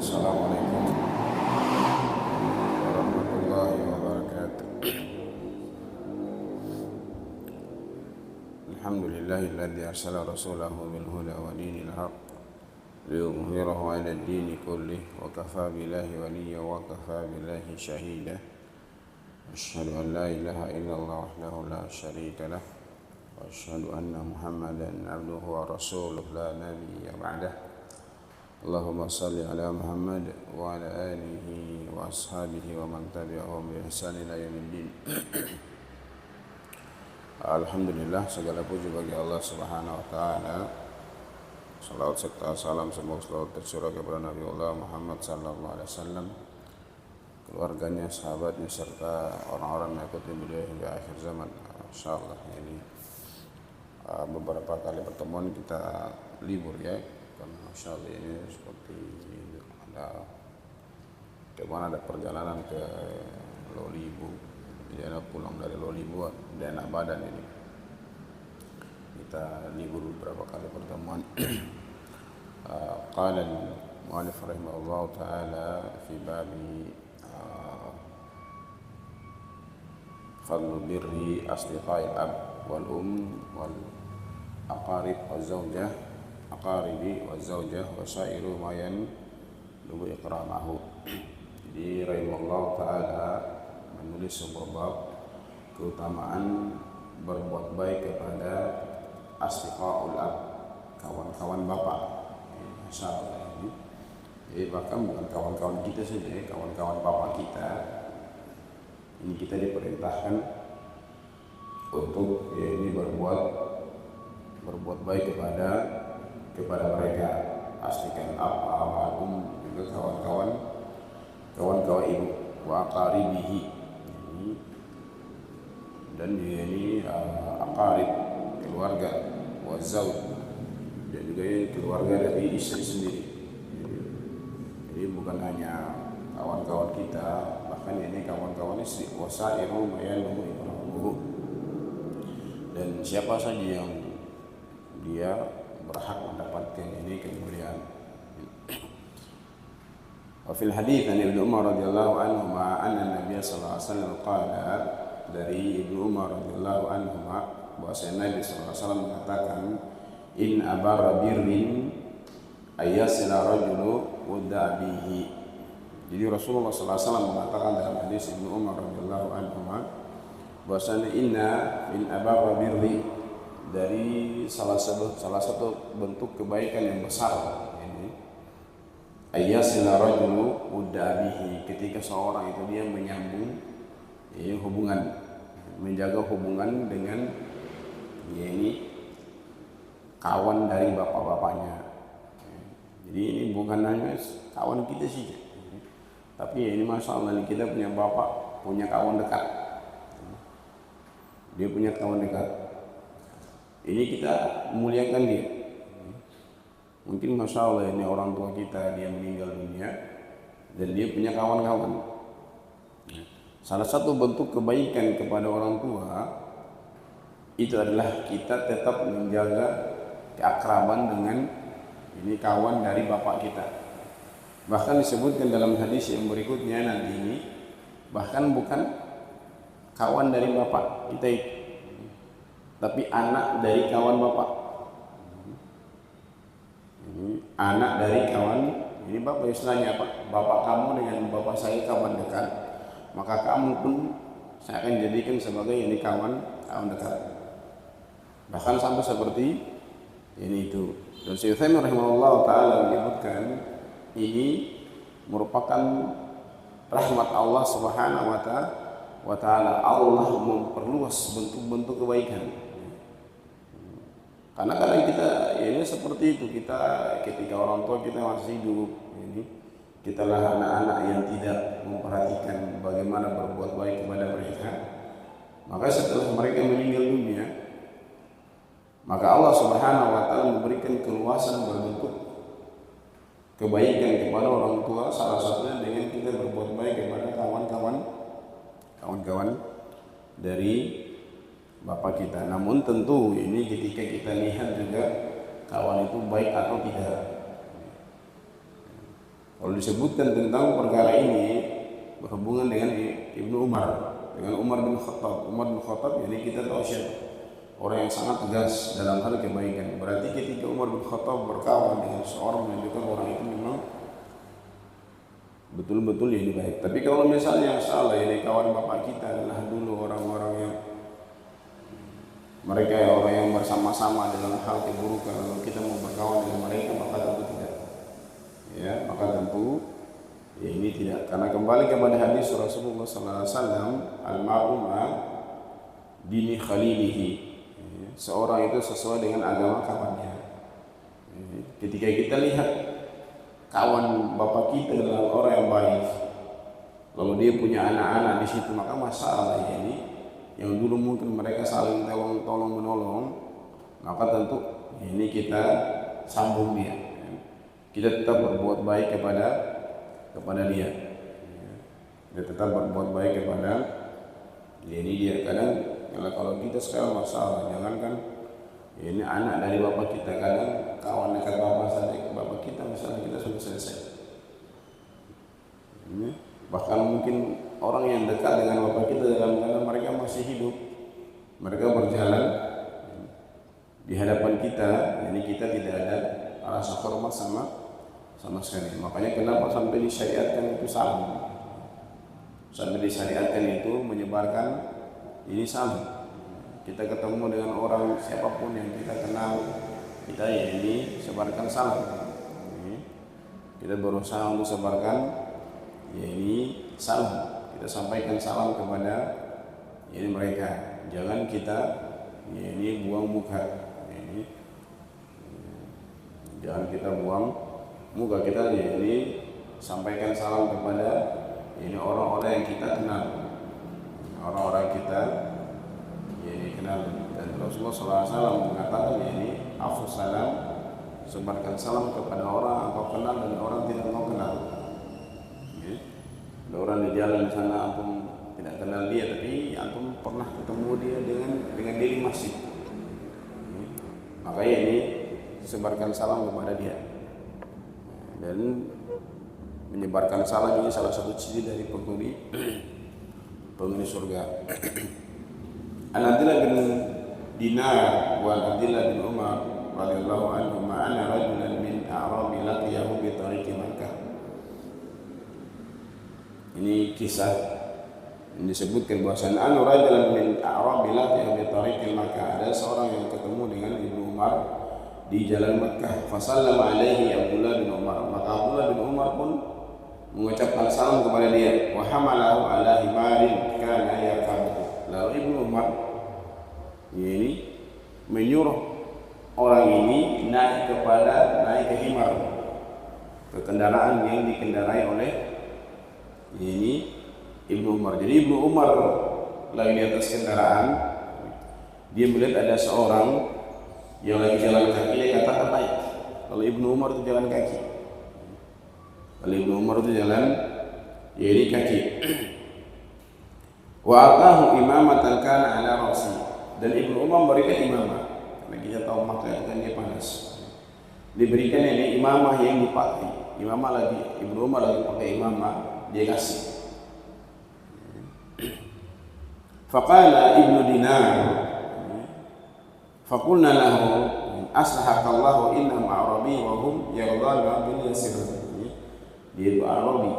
Assalamualaikum warahmatullahi wabarakatuh. Alhamdulillahilladzi arsala rasulahu bil huda wa dinil haqq liyudhhirahu 'ala ad-dini kullih wa kafaa billahi waliyyan wa kafaa billahi shahida. Asyhadu an la ilaha illallah wahdahu la syarika lah wa asyhadu anna Muhammadan 'abduhu wa rasuluhu la nabiyya ba'dah. Allahumma salli ala Muhammad wa ala alihi wa ashabihi wa man tabi'ahum bi ihsan ila yaumiddin. Alhamdulillah, segala puji bagi Allah Subhanahu wa taala. Salawat serta salam semoga selalu tercurah kepada Nabi Allah Muhammad sallallahu alaihi wasallam, keluarganya, sahabatnya serta orang-orang yang mengikuti beliau hingga akhir zaman. Insyaallah ini beberapa kali pertemuan kita libur ya. Karena insyaallah ini seperti ada perjalanan ke Lolibu, jadi pulang dari Lolibu dan enak badan ini. Kita libur beberapa kali pertemuan. Qala al-mu'allif rahimahullah ta'ala fi babi fadlu birri asdiqai al-ab wal wal aqarib wal zawjah aqaribi wa zawjah wa sairu mayan lubu ikramahu. Jadi rahimahullah ta'ala menulis sebuah bab keutamaan berbuat baik kepada asdiqaul ab, kawan-kawan bapak. Masyaallah ini. Jadi bahkan bukan kawan-kawan kita saja, kawan-kawan bapak kita. Ini kita diperintahkan untuk ini berbuat baik kepada mereka, pastikan almarhum juga kawan-kawan ibu wa aqaribihi, dan dia ini aqarib keluarga, wa zauj dan juga keluarga dari istri sendiri. Jadi bukan hanya kawan-kawan kita, bahkan ini kawan-kawan istri, wasairu mayalumu ibrahuhu, dan siapa saja yang dia berhak mendapatkan ini kemuliaan. Wa fil hadits an Ibnu Umar radhiyallahu anhu anna Nabi sallallahu alaihi wasallam qala, dari Ibnu Umar radhiyallahu anhu bahwa Nabi sallallahu alaihi wasallam mengatakan, in abara birrin ayyasila rajulu wudda bihi. Jadi Rasulullah sallallahu alaihi wasallam mengatakan dalam hadis Ibnu Umar radhiyallahu anhu bahwasanya inna min abara birri, dari salah satu bentuk kebaikan yang besar ini, ayyasila rajulu wudda bihi, ketika seorang itu dia menyambung hubungan, menjaga hubungan dengan ini kawan dari bapak-bapaknya. Jadi ini bukan hanya kawan kita sih, tapi ini masalah kita punya bapak, punya kawan dekat. Dia punya kawan dekat. Ini kita muliakan dia. Mungkin masya Allah ini orang tua kita dia meninggal dunia dan dia punya kawan-kawan. Salah satu bentuk kebaikan kepada orang tua itu adalah kita tetap menjaga keakraban dengan ini kawan dari bapak kita. Bahkan disebutkan dalam hadis yang berikutnya nanti ini, bahkan bukan kawan dari bapak kita itu, tapi anak dari kawan bapak. Ini anak dari kawan, ini bapak istilahnya apa? Bapak kamu dengan bapak saya kawan dekat, maka kamu pun saya akan jadikan sebagai ini kawan dekat. Bahkan sampai seperti ini itu. Dan Syekh Utsaimin rahimahullah taala menyebutkan ini merupakan rahmat Allah Subhanahu wa taala. Allah memperluas bentuk-bentuk kebaikan. Karena kadang kita ini seperti itu, kita ketika orang tua kita masih hidup ini, kita lah anak-anak yang tidak memperhatikan bagaimana berbuat baik kepada mereka. Maka setelah mereka meninggal dunia, maka Allah Subhanahu wa taala memberikan keluasan berbentuk kebaikan kepada orang tua, salah satunya dengan kita berbuat baik kepada kawan-kawan dari bapak kita. Namun tentu ini ketika kita lihat juga kawan itu baik atau tidak. Kalau disebutkan tentang perkara ini berhubungan dengan Ibnu Umar, dengan Umar bin Khattab. Umar bin Khattab, jadi kita tahu siapa orang yang sangat tegas dalam hal kebaikan. Berarti ketika Umar bin Khattab berkawan dengan seorang, menunjukkan orang itu memang betul-betul ini baik. Tapi kalau misalnya salah, ini kawan bapak kita adalah dulu orang-orang yang mereka orang yang bersama-sama dalam hal keburukan, lalu kita mau berkawan dengan mereka, maka tentu tidak. Ya, maka tentu ya ini tidak. Karena kembali kepada hadis Rasulullah SAW, al-ma'uma dini khalilihi. Seorang itu sesuai dengan agama kawannya. Ketika kita lihat kawan bapak kita adalah orang yang baik, lalu dia punya anak-anak di situ, maka masalah ini yang dulu mungkin mereka saling tolong menolong, maka tentu ini kita sambung dia. Kita tetap berbuat baik kepada dia. Kita tetap berbuat baik kepada ini dia. Kadang kalau kita sekarang masalah, jangankan ini anak dari bapak kita, kadang kawan dekat bapak kita misalnya kita sudah selesai. Bahkan mungkin orang yang dekat dengan bapak kita dalam keadaan mereka masih hidup, mereka berjalan di hadapan kita, jadi kita tidak ada rasa hormat sama sekali. Makanya kenapa sampai disyariatkan itu salam, sampai disyariatkan itu menyebarkan ini salam. Kita ketemu dengan orang siapapun yang kita kenal, kita ya ini sebarkan salam. Kita berusaha untuk sebarkan ya ini salam, kita sampaikan salam kepada ya ini mereka. Jangan kita ya ini buang muka, ya ini jangan kita buang muka, kita ya ini sampaikan salam kepada ya ini orang-orang yang kita kenal, orang-orang kita ya ini kenal. Dan Rasulullah SAW mengatakan ya ini afus salam, sebarkan salam kepada orang engkau kenal dan orang tidak engkau kenal. Ada orang di jalan di sana, antum tidak kenal dia, tapi antum pernah ketemu dia dengan dia di masjid. Makanya ini sebarkan salam kepada dia. Dan menyebarkan salam ini salah satu ciri dari penghuni surga. An-Abdullah bin Dinar wa Abdullah bin Umar radhiyallahu anhu ma'ana rajulan min a'rabi laqiyahu bi tariqi Makkah. Ini kisah yang disebutkan bahwasanya anu rajulan min a'rabi laqiyahu bi tariqi Makkah, ada seorang yang ketemu dengan Ibnu Umar di jalan Makkah. Fasallama alaihi Abdullah bin Umar, maka Abdullah bin Umar pun mengucapkan salam kepada dia. Wa hamalahu ala himarin kana yaqabu. Lalu Ibnu Umar ini menyuruh orang ini naik ke himar, ke kendaraan yang dikendarai oleh ini Ibnu Umar. Jadi Ibnu Umar lagi di atas kendaraan, dia melihat ada seorang yang lagi jalan kaki, dia katakan naik. Lalu Ibnu Umar itu jalan kaki. Ya ini kaki. Wa atahu imamatan kana ala ra'si. Dan Ibnu Umar memberikan imamah. Karena kita tahu Makkah itu kan dia panas. Diberikan ini imamah yang dipakai. Imamah lagi, Ibnu Umar lagi pakai imamah, dia kasih. Faqala Ibnu Dinar, faqulna lahu aslahakallahu innahum a'rabi wa hum yardana bil yasir. Dia itu Arabi.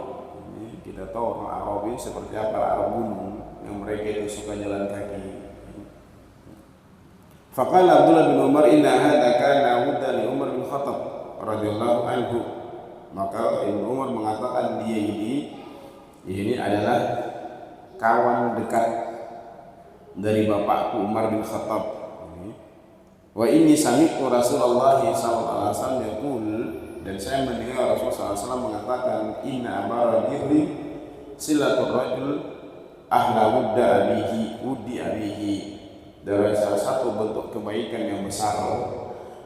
Kita tahu orang Arabi seperti apa, Arab gunung yang mereka itu suka jalan kaki. Faqala Abdullah bin Umar inna hadza kana wudda li Umar bin Khattab radhiyallahu anhu. Maka Ibnu Umar mengatakan dia ini adalah kawan dekat dari bapakku Umar bin Khattab. Wa inni sami'tu Rasulullah sallallahu alaihi wasallam yaqul, dan saya mendengar Rasulullah SAW mengatakan inna amara birri silatul rajul ahla wudda abihi. Dari salah satu bentuk kebaikan yang besar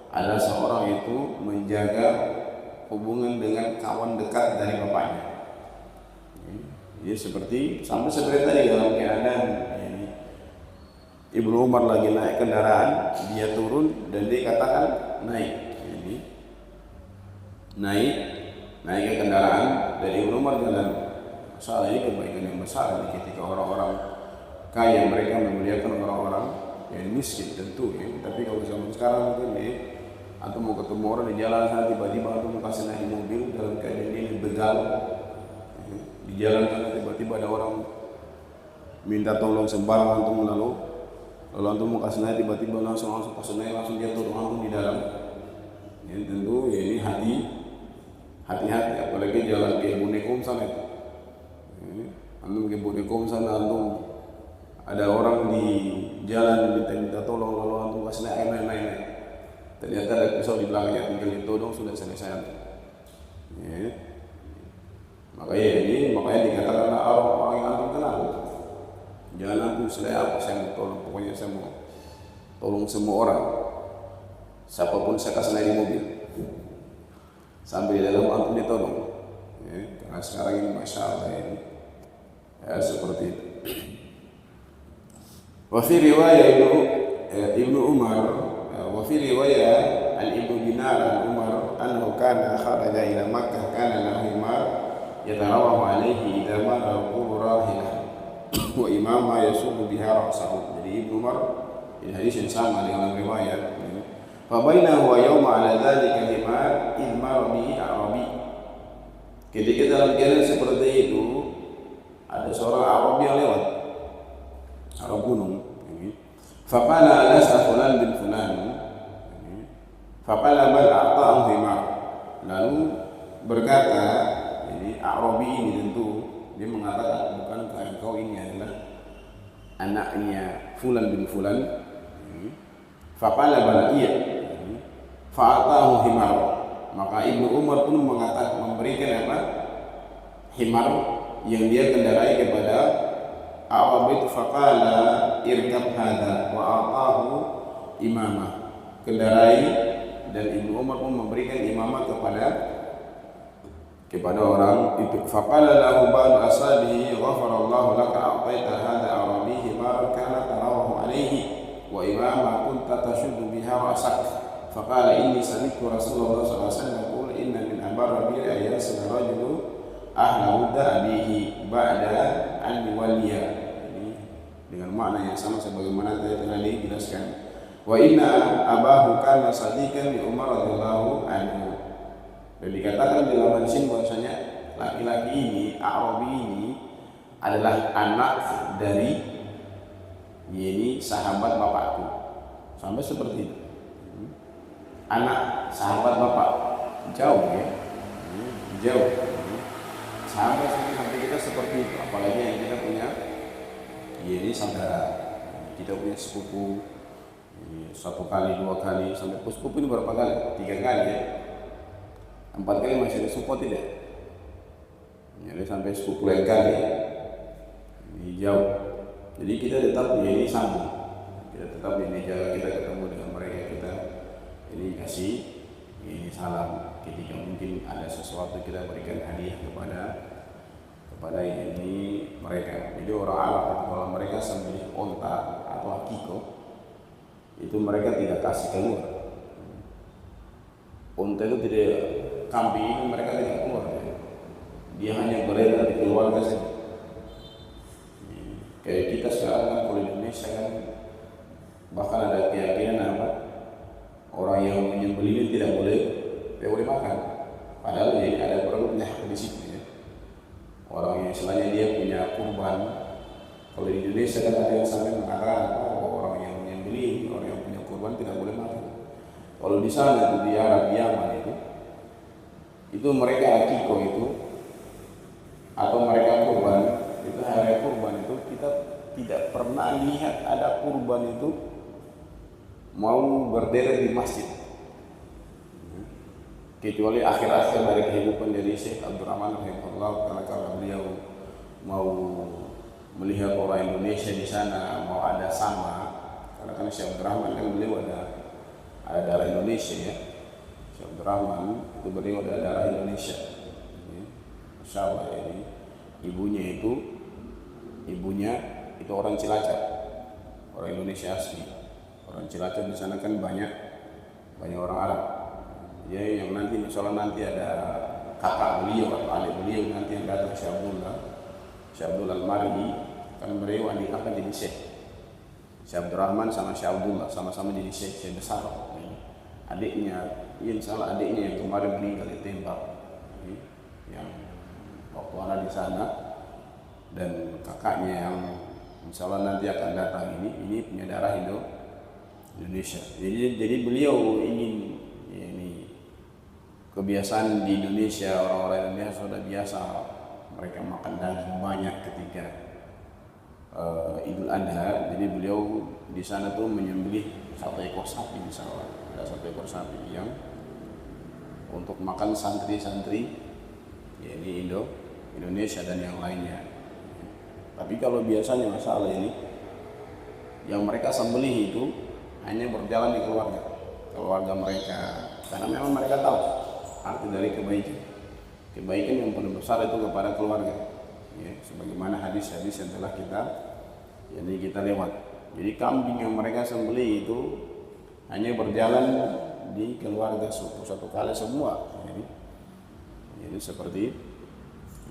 adalah seorang itu menjaga hubungan dengan kawan dekat dari bapaknya. Jadi sampai seperti tadi dalam keadaan ini, Ibnu Umar lagi naik kendaraan, dia turun dan dia katakan naik. Jadi naik ke kendaraan, dari Ibnu Umar jalan. Masalah ini kebaikan yang besar ketika orang-orang kaya mereka memuliakan orang-orang yang miskin tentu ya. Tapi kalau zaman sekarang mungkin ya, atau mau ketemu orang di jalan sana tiba-tiba atau mau kasih naik mobil dalam keadaan ini begal ya. Di jalan sana tiba-tiba ada orang minta tolong sembarangan antum lalu antum mau kasih naik tiba-tiba langsung kasih naik langsung dia turun antum di dalam ya, tentu ya ini hati-hati apalagi jalan ke Bonekom sana itu ya, antum ke Bonekom sana antum ada orang di jalan minta tolong lalu antum kasih naik ternyata ada pisau di belakangnya tinggal ditodong sudah selesai ya. Makanya dikatakan orang yang antum kenal jangan antum saya mau tolong, pokoknya saya mau tolong semua orang siapapun saya kasih naik di mobil sampai di dalam antum ditolong ya. Karena sekarang ini Masya Allah ini ya, seperti itu. Wa fi riwayat Ibnu Umar wa fi riwayat Ibnu Dinar Umar annahu kana kharaja ila Makkah kana lahu himar yatarawahu alayhi idza mara qurahilah wa imama yasubu biha ra'sahu. Jadi Ibnu Umar ini hadis yang sama dengan riwayat. Fa bainahu wa yawma ala dzalika himar idmar bihi Arabi. Ketika dalam keadaan seperti itu ada seorang Arabi yang lewat Arab gunung. Faqala lasa fulan bin fulan. Faqala bal a'ta'ahu himar. Lalu berkata, jadi Arabi ini tentu dia mengatakan bukankah engkau ini adalah anaknya fulan bin fulan? Faqala bal iya. Fa'ata'ahu himar. Maka Ibnu Umar pun mengatakan memberikan apa? Himar yang dia kendarai kepada Arab itu. Faqala irkab hadha wa a'tahu imamah, kendarai, dan Ibnu Umar pun memberikan imamah kepada orang itu. Faqala lahu ba'du ashabihi ghafarallahu laka a'taita hadha arabi himar kana tarawahu alayhi wa imamah kunta tashuddu biha ra'sak. Faqala inni sami'tu Rasulullah sallallahu alaihi wasallam yaqul inna min abarrabi ayasil rajulu ahla mudda abihi ba'da an yuwalliya. Dengan makna yang sama sebagaimana tadi telah dijelaskan. Wa inna abahu kana sadiqan li Umar radhiyallahu anhu. Dan dikatakan di dalam hadis ini bahwasanya laki-laki ini, Arabi ini adalah anak dari yaitu sahabat bapakku. Sampai seperti itu. Anak sahabat bapak. Jauh ya. Jauh. Sampai kita seperti itu, apalagi yang kita punya ini saudara, kita punya sepupu ini 1 kali, 2 kali, sampai sepupu ini berapa kali? 3 kali ya, 4 kali masih ada support tidak? Jadi sampai 10 kali ini jauh. Jadi kita tetap ini sambung, kita tetap ini jaga, kita ketemu dengan mereka, kita ini kasih ini salam. Ketika mungkin ada sesuatu kita berikan hadiah kepada ini mereka. Jadi orang Arab itu kalau mereka sembelih onta atau akiko itu mereka tidak kasih keluar. Onta itu tidak, kambing mereka tidak keluar. Dia hanya berada di keluarga saja. Kayak kita sekarang kan kalau di Indonesia kan bahkan ada keyakinan apa? Orang yang menyembelih tidak boleh makan. Padahal ya ada produknya di situ. Orang yang istilahnya dia punya kurban. Kalau di Indonesia kan ada yang sampai mengatakan orang yang menyembelih, orang yang punya kurban tidak boleh makan. Kalau di sana itu di Arab Yaman itu mereka akiko itu atau mereka kurban itu, hari kurban itu kita tidak pernah lihat ada kurban itu mau berderet di masjid, kecuali akhir-akhir dari kehidupan dari Syekh Abdurrahman rahimahullah, karena beliau mau melihat orang Indonesia di sana mau ada sama, karena kan Syekh Abdurrahman kan beliau ada darah Indonesia ya. Syekh Abdurrahman itu beliau ada darah Indonesia. Masya Allah, ini ibunya itu orang Cilacap, orang Indonesia asli. Orang Cilacap di sana kan banyak orang Arab. Ya, yang nanti misalnya nanti ada kakak beliau atau adik beliau nanti yang datang Syekh Abdullah Al-Mar'i, kan beliau akan jadi Syekh Abdurrahman sama Syekh Abdullah sama-sama jadi Syekh besar. Adiknya, insya Allah adiknya yang kemarin meninggal ditembak, yang waktu ada di sana, dan kakaknya yang insya Allah nanti akan datang ini punya darah Indonesia. Jadi beliau ingin kebiasaan di Indonesia, orang-orang Indonesia sudah biasa mereka makan daging banyak ketika Idul Adha. Jadi beliau di sana tuh menyembelih 1 ekor sapi, misalnya ada 1 ekor sapi yang untuk makan santri-santri di Indonesia dan yang lainnya. Tapi kalau biasanya masalah ini yang mereka sembelih itu hanya berjalan di keluarga mereka, karena memang mereka tahu arti dari kebaikan yang paling besar itu kepada keluarga, sebagaimana hadis-hadis yang telah kita lewat. Jadi kambing yang mereka sembelih itu hanya berjalan di keluarga satu kali semua, jadi seperti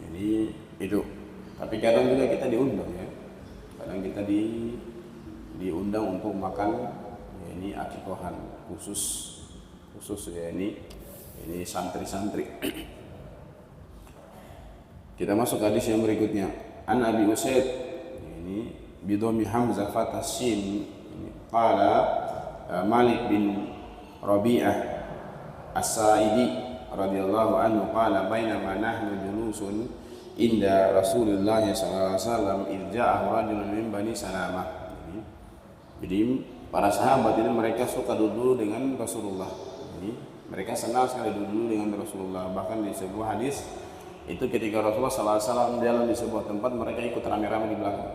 ini itu. Tapi kadang juga kita diundang, kadang kita diundang untuk makan akikohan khusus ini santri-santri. Kita masuk hadis yang berikutnya. An Abi Usaid ini bidomi Hamzah fathah shin, qala Malik bin Rabi'ah As-Sa'idi radhiyallahu anhu qala bainama nahnu julusun inda Rasulullah sallallahu alaihi wasallam idja'ahu rajulun min Bani Salamah. Jadi para sahabat ini mereka suka duduk dengan Rasulullah. Mereka senang sekali duduk dengan Rasulullah. Bahkan di sebuah hadis itu ketika Rasulullah SAW jalan di sebuah tempat, mereka ikut rame-rame di belakang.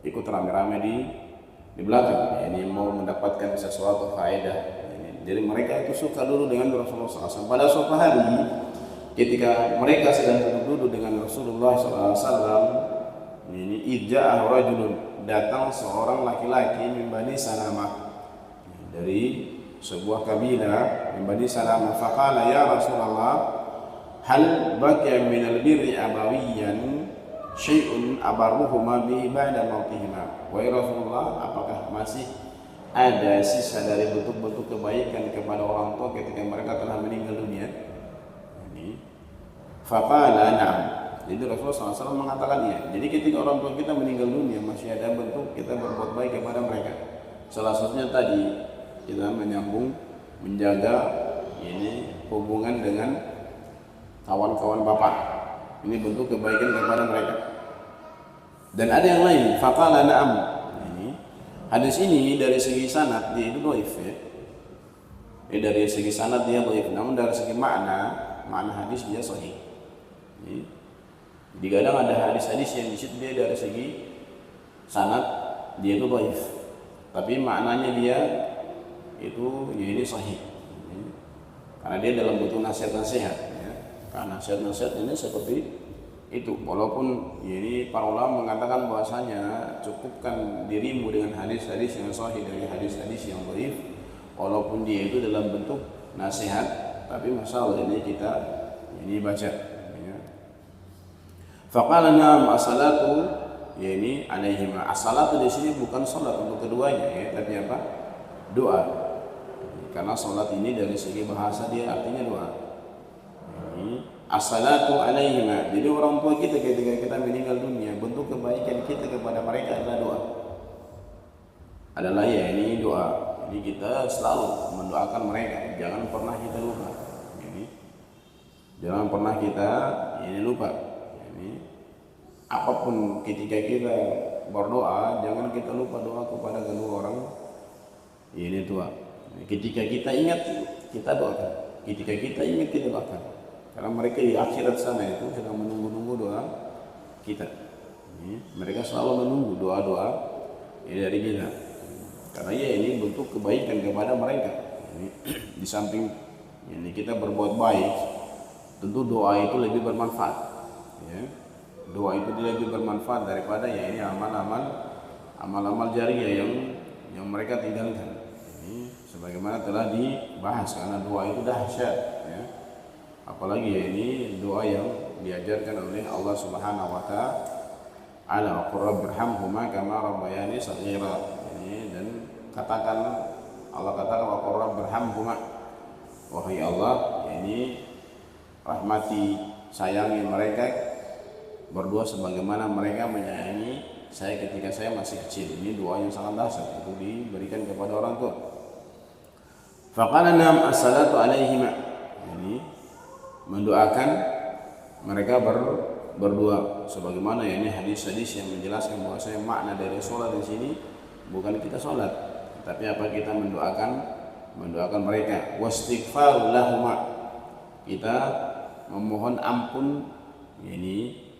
Ikut rame-rame di belakang. Ini mau mendapatkan sesuatu faedah. Jadi mereka itu suka duduk dengan Rasulullah SAW. Pada suatu hari ketika mereka sedang duduk dengan Rasulullah SAW, ini idja'ah rajulun, datang seorang laki-laki min Bani Salamah, dari sebuah kabilah min Bani Salamah. Faqala ya Rasulullah, hal baqiya min al-birri abawiyan syai'un abarruhuma bi ba'da mautihima. Wahai Rasulullah, apakah masih ada sisa dari bentuk-bentuk kebaikan kepada orang tua ketika mereka telah meninggal dunia? Faqala na'am. Jadi Rasulullah SAW mengatakan iya. Jadi ketika orang tua kita meninggal dunia, masih ada bentuk kita berbuat baik kepada mereka. Salah satunya tadi kita menyambung, menjaga hubungan dengan kawan-kawan bapak. Ini bentuk kebaikan kepada mereka. Dan ada yang lain, faqala na'am. Hadis ini dari segi sanad dia itu dhaif, dari segi sanad dia dhaif, namun dari segi makna hadis dia sahih. Jadi kadang ada hadis-hadis yang disitu dia dari segi sanad dia itu dhaif, tapi maknanya dia itu ini sahih. Karena dia dalam bentuk nasihat-nasihat, karena nasihat-nasihat ini seperti itu. Walaupun ini para ulama mengatakan bahwasanya cukupkan dirimu dengan hadis-hadis yang sahih dari hadis-hadis yang dhaif, walaupun dia itu dalam bentuk nasihat, tapi masalah ini kita baca. Faqala na'am as-salatu alaihima. As-salatu di sini bukan salat untuk keduanya, tapi apa? Doa. Karena salat ini dari segi bahasa dia artinya doa. As-salatu alaihima. Jadi orang tua kita ketika kita meninggal dunia, bentuk kebaikan kita kepada mereka adalah doa. Adalah doa. Jadi kita selalu mendoakan mereka. Jangan pernah kita lupa. Jangan pernah kita lupa. Apapun ketika kita berdoa, jangan kita lupa doa kepada kedua orang tua. Ketika kita ingat, kita doakan. Ketika kita ingat, kita doakan. Karena mereka di akhirat sana itu sedang menunggu-nunggu doa kita. Mereka selalu menunggu doa-doa dari kita. Karena ini bentuk kebaikan kepada mereka. Di samping kita berbuat baik, tentu doa itu lebih bermanfaat. Doa itu lebih bermanfaat daripada amal-amal jariah yang mereka tinggalkan. Sebagaimana telah dibahas, karena doa itu dahsyat. Apalagi ya ini doa yang diajarkan oleh Allah Subhanahu wa taala, wa qur rabbirhamhuma kama rabbayani shaghira. Ini dan katakan, Allah katakan wa qur rabbirhamhuma, wahai Allah, ini rahmati, sayangi mereka berdua sebagaimana mereka menyayangi saya ketika saya masih kecil. Ini doa yang sangat dahsyat, itu diberikan kepada orang tua. Faqala nam as-salatu alaihima, ini mendoakan mereka berdua sebagaimana ya ini hadis-hadis yang menjelaskan bahwasanya makna dari sholat di sini bukan kita sholat, tapi apa, kita mendoakan mereka. Wastighfaru lahuma, kita memohon ampun ini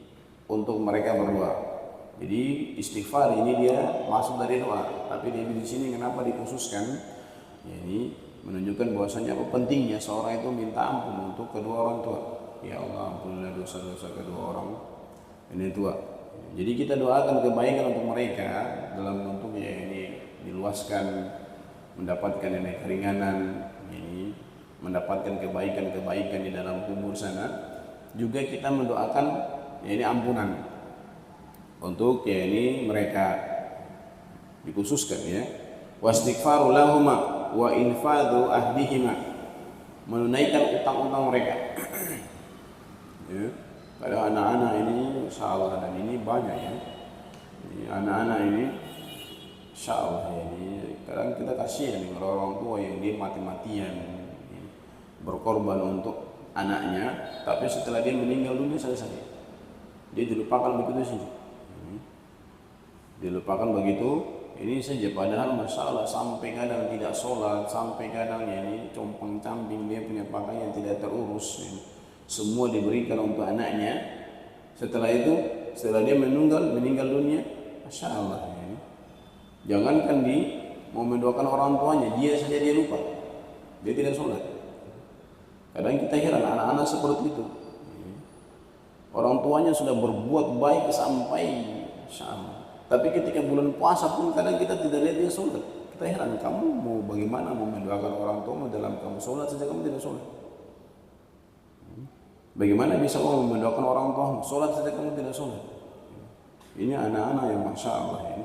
untuk mereka berdua. Jadi istighfar ini dia masuk dari doa, tapi di sini kenapa dikhususkan? Ini menunjukkan bahwasanya apa pentingnya seorang itu minta ampun untuk kedua orang tua. Ya Allah, ampunilah dosa-dosa kedua orang ini tua. Jadi kita doakan kebaikan untuk mereka dalam bentuk ya ini diluaskan, mendapatkan ini keringanan, ini mendapatkan kebaikan-kebaikan di dalam kubur sana. Juga kita mendoakan ya ini ampunan untuk ya ini mereka, dikhususkan ya. Wastighfaru lahuma wa infadhu ahdihima, menunaikan utang-utang mereka. Ya, pada anak-anak ini insyaallah, dan ini banyak ya. Anak-anak ini insyaallah ini kadang kita kasihan dengan orang tua yang dia mati-matian berkorban untuk anaknya, tapi setelah dia meninggal dunia selesai, dia dilupakan begitu saja. Dilupakan begitu ini saja, padahal masalah sampai kadang tidak sholat, sampai kadang ya ini compang-camping, dia punya pakaian tidak terurus, ya. Semua diberikan untuk anaknya. Setelah itu, setelah dia meninggal dunia, masya Allah ya. Jangankan mau mendoakan orang tuanya, dia saja dia lupa, dia tidak sholat. Kadang kita heran anak-anak seperti itu. Orang tuanya sudah berbuat baik sampai masya Allah, tapi ketika bulan puasa pun kadang kita tidak lihat dia sholat. Kita heran, kamu mau bagaimana mau mendoakan orang tuamu dalam kamu sholat saja kamu tidak sholat? Bagaimana bisa kamu mendoakan orang tuamu sholat saja kamu tidak sholat? Ini anak-anak yang masya Allah ini.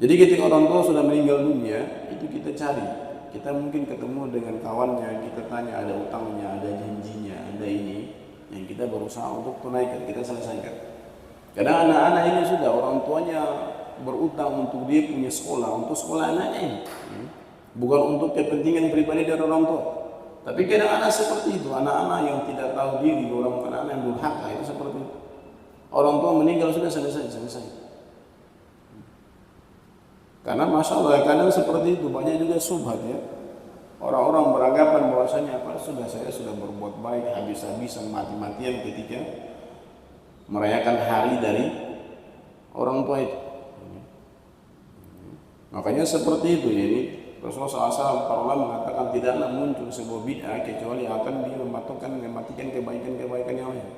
Jadi ketika orang tua sudah meninggal dunia, itu kita cari, kita mungkin ketemu dengan kawannya, kita tanya ada utangnya, ada janjinya, ada ini yang kita berusaha untuk tunaikan, kita selesaikan. Kadang anak-anak ini sudah orang tuanya berutang untuk dia punya sekolah, untuk sekolah anaknya ini, bukan untuk kepentingan pribadi dari orang tua. Tapi kadang anak seperti itu, anak-anak yang tidak tahu diri, orang anak-anak yang durhaka itu seperti itu. Orang tua meninggal sudah selesai. Karena masya Allah kadang seperti itu, banyak juga subhat ya. Orang-orang beranggapan bahwasanya apa, saya sudah berbuat baik habis-habisan, mati-matian ketika merayakan hari dari orang tua itu. Makanya seperti itu ya, ini Rasulullah SAW para ulama mengatakan tidaklah muncul sebuah bid'ah kecuali akan dia mematikan kebaikan-kebaikan yang lain.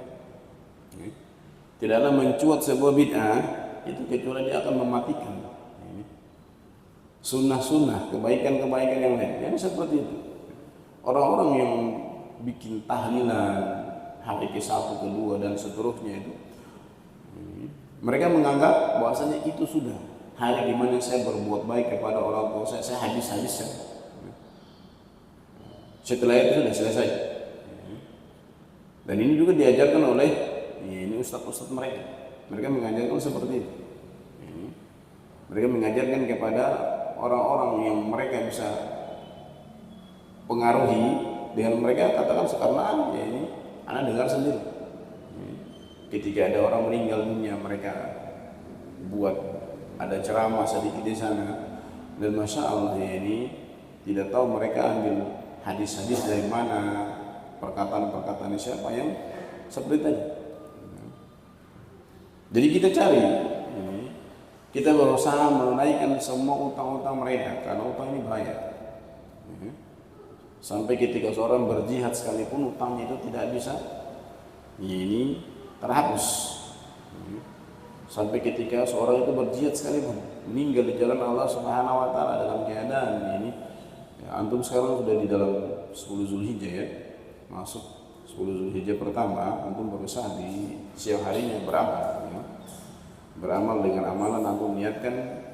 Tidaklah mencuat sebuah bid'ah itu kecuali dia akan mematikan sunnah-sunnah, kebaikan-kebaikan yang lain. Jadi seperti itu. Orang-orang yang bikin tahlilan hari ke-1, ke-2 dan seterusnya itu, mereka menganggap bahwasanya itu sudah hari di mana saya berbuat baik kepada orang tua saya habis-habiskan. Setelah itu sudah selesai. Dan ini juga diajarkan oleh ini ustaz-ustaz mereka. Mereka mengajarkan seperti itu. Mereka mengajarkan kepada orang-orang yang mereka bisa pengaruhi dengan mereka, katakan sekarang ya ini anak dengar sendiri. Ketika ada orang meninggal dunia, mereka buat ada ceramah sedikit di sana, dan masya Allah ya ini tidak tahu mereka ambil hadis-hadis dari mana, perkataan-perkataan siapa yang seperti tadi. Jadi kita cari, kita berusaha menunaikan semua utang-utang mereka, karena utang ini bahaya. Sampai ketika seorang berjihad sekalipun utangnya itu tidak bisa ini terhapus. Sampai ketika seorang itu berjihad sekalipun, meninggal di jalan Allah Subhanahu wa taala dalam keadaan ini ya, antum sekarang sudah di dalam 10 Zulhijjah ya, masuk 10 Zulhijjah pertama antum berusaha di siang harinya beramal ya. Beramal dengan amalan antum niatkan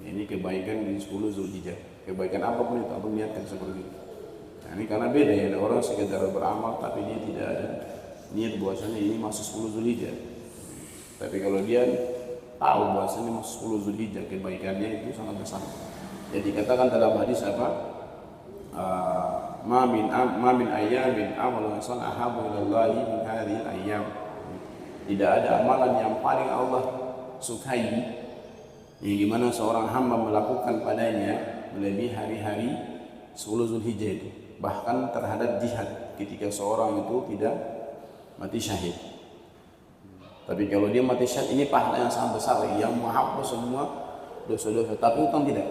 ini kebaikan di 10 Zulhijjah. Kebaikan apapun itu antum niatkan seperti itu. Nah, ini karena beda ya, ada orang sekedar beramal tapi dia tidak ada niat bahwasanya ini masuk 10 Zulhijjah. Tapi kalau dia tahu bahwasanya masuk 10 Zulhijjah, kebaikannya itu sangat besar. Jadi katakan dalam hadis apa? Ma min ayyamin amalan salih ahabbu ilallahi min hadhihi ayyam. Tidak ada amalan yang paling Allah sukai yang dimana seorang hamba melakukan padanya melebihi hari-hari 10 Zulhijjah itu. Bahkan terhadap jihad ketika seorang itu tidak mati syahid. Tapi kalau dia mati syahid ini pahala yang sangat besar yang menghapus semua dosa-dosa, tapi utang tidak.